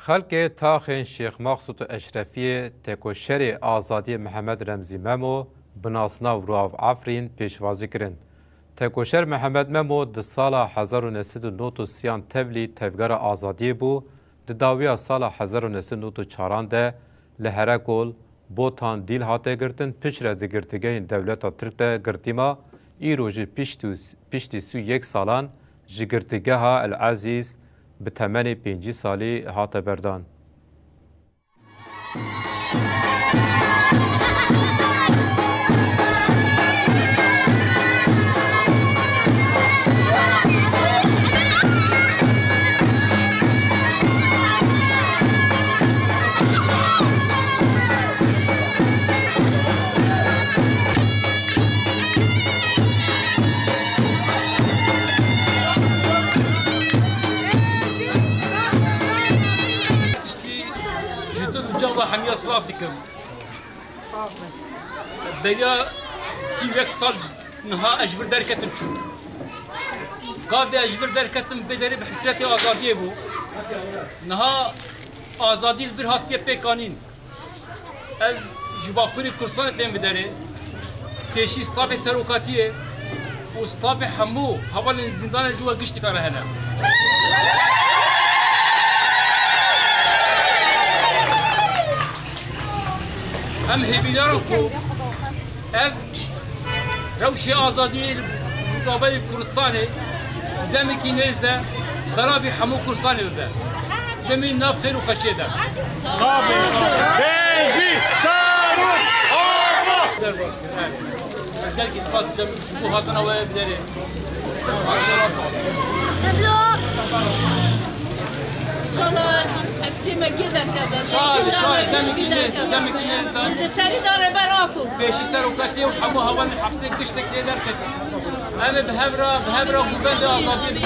خلق تاخین شیخ مقصود اشرفی تکوشر آزادی محمد رمزی ممو بناسنا و رواف عفرین پیشوازی کرن. تکوشر محمد ممو د سال 1993 تبلی تفگر آزادی بو د داویا سال 1994 ده لهره گل بوتان دیل هاته گرتن پشره د گرتگه دولت ترک ده گرتیما ایروژی پشتی سو یک سالان جگرتگه ها العزیز به تمن 5 سالی هاته بردان. همیا صلاف دکم. بیا 31 سال نها اجبر درکتم شو. قابل اجبر درکتم بدری به حسرت آزادی بو. نها آزادی البرهاتیه پیکانین. از جباکوری کورسان دیم بدری. پیشی استاب سروکاتیه و استاب همو حوال زندان جوا گشت کاره هنر. هم هیبیدارم کو ام روشی آزادی قابل کردستانه دمی کی نزده برای همو کردستانه بده دمی ناب خیر و خشیده بیجی سارون آما در باز کرد از در کی سپاس کم بو هاتنا و بدره İnşallah hepsime gider kadar. شاید دمی کی نزده سری داره براکو. پیشی سروکاتی و همو هوان حبسه گشتک دیدار کرد. همه به هفرا گوبند آزادی